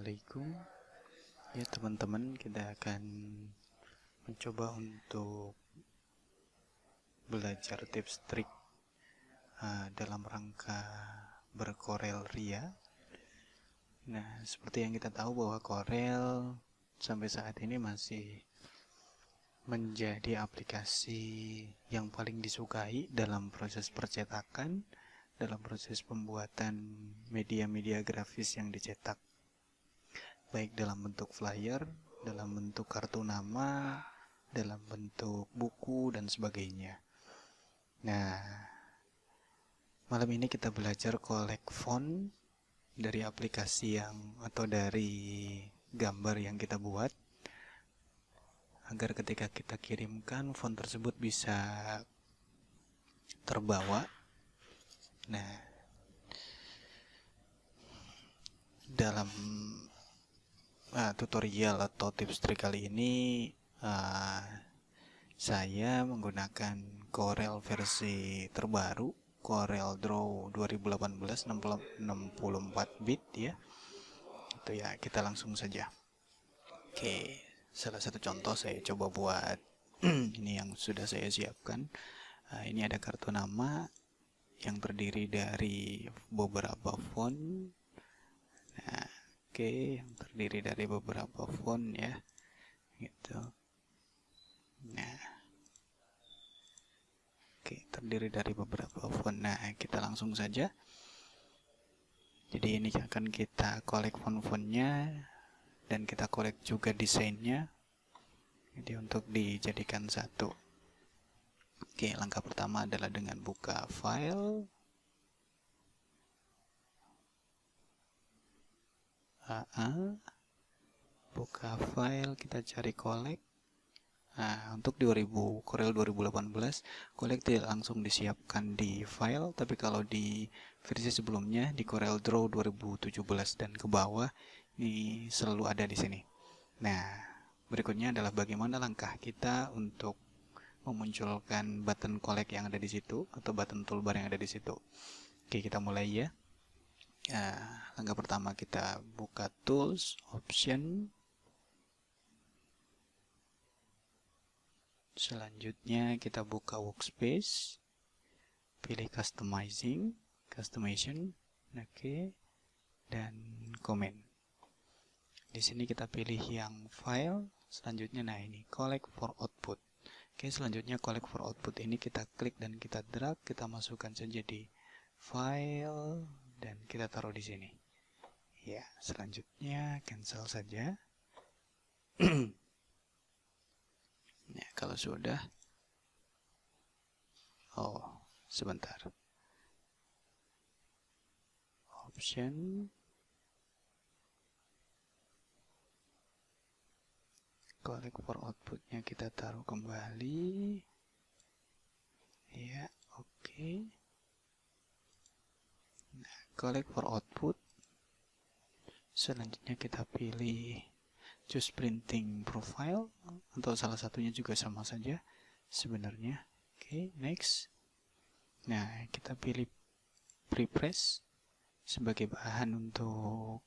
Assalamualaikum. Ya teman-teman, kita akan mencoba untuk belajar tips trik dalam rangka berkorel Ria. Nah, seperti yang kita tahu bahwa Corel sampai saat ini masih menjadi aplikasi yang paling disukai dalam proses percetakan, dalam proses pembuatan media-media grafis yang dicetak, baik dalam bentuk flyer, dalam bentuk kartu nama, dalam bentuk buku, dan sebagainya. Nah, malam ini kita belajar collect font dari aplikasi atau dari gambar yang kita buat, agar ketika kita kirimkan font tersebut bisa terbawa. Nah, dalam tutorial atau tips trik kali ini saya menggunakan Corel versi terbaru, Corel Draw 2018 64 bit ya. Itu ya, kita langsung saja. Oke, salah satu contoh saya coba buat ini yang sudah saya siapkan. Ini ada kartu nama yang terdiri dari beberapa font. Nah, oke, yang terdiri dari beberapa font ya, gitu. Nah, oke, terdiri dari beberapa font. Nah, kita langsung saja. Jadi ini akan kita collect font-fontnya dan kita collect juga desainnya. Jadi untuk dijadikan satu. Oke, langkah pertama adalah dengan buka file. Buka file, kita cari collect. Nah, untuk Corel 2018, collect tidak langsung disiapkan di file, tapi kalau di versi sebelumnya di Corel Draw 2017 dan ke bawah, ini selalu ada di sini. Nah, berikutnya adalah bagaimana langkah kita untuk memunculkan button collect yang ada di situ atau button toolbar yang ada di situ. Oke, kita mulai ya. Langkah pertama kita buka tools, option. Selanjutnya kita buka workspace, pilih customization, oke, dan comment. Di sini kita pilih yang file. Selanjutnya, nah ini collect for output. Oke, selanjutnya collect for output ini kita klik dan kita drag, kita masukkan saja di file dan kita taruh di sini. Ya, selanjutnya cancel saja. Ya, kalau sudah, sebentar. Option, collect for outputnya kita taruh kembali. Ya, oke. Nah, collect for output. Selanjutnya kita pilih choose printing profile, atau salah satunya juga sama saja sebenarnya. Oke, next. Nah, kita pilih prepress sebagai bahan untuk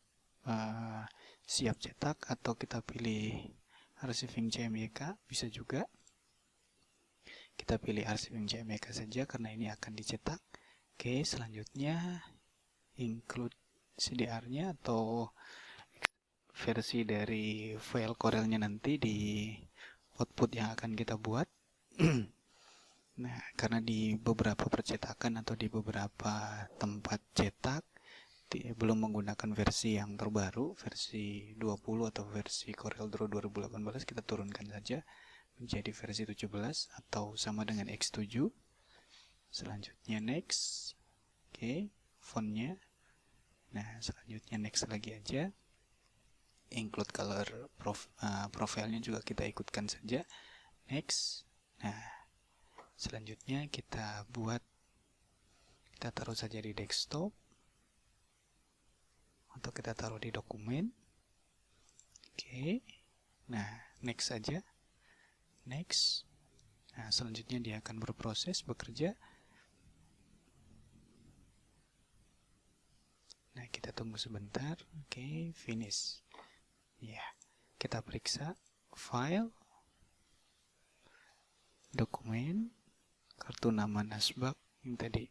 siap cetak, atau kita pilih arsiving CMYK, bisa juga. Kita pilih arsiving CMYK saja karena ini akan dicetak. Oke, selanjutnya include CDR-nya atau versi dari file Corelnya nanti di output yang akan kita buat. Nah, karena di beberapa percetakan atau di beberapa tempat cetak belum menggunakan versi yang terbaru, versi 20 atau versi Corel Draw 2018, kita turunkan saja menjadi versi 17 atau sama dengan X7. Selanjutnya next. Oke, fontnya. Nah, selanjutnya next lagi aja. Include color profilnya juga kita ikutkan saja. Next. Nah, selanjutnya kita taruh saja di desktop atau kita taruh di dokumen. Oke. Nah, next saja. Next. Nah, selanjutnya dia akan berproses, bekerja. Nah, kita tunggu sebentar. Oke, finish. Ya, kita periksa file, dokumen, kartu nama nasbak yang tadi.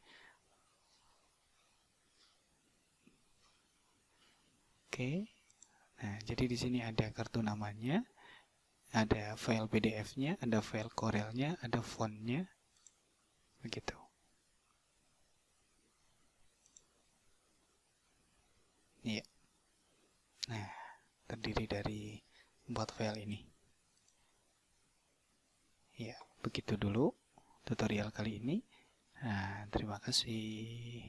Oke. Nah, jadi di sini ada kartu namanya, ada file PDF-nya, ada file Corel-nya, ada font-nya. Begitu. Iya. Nah, terdiri dari 4 file ini. Ya, begitu dulu tutorial kali ini. Nah, terima kasih.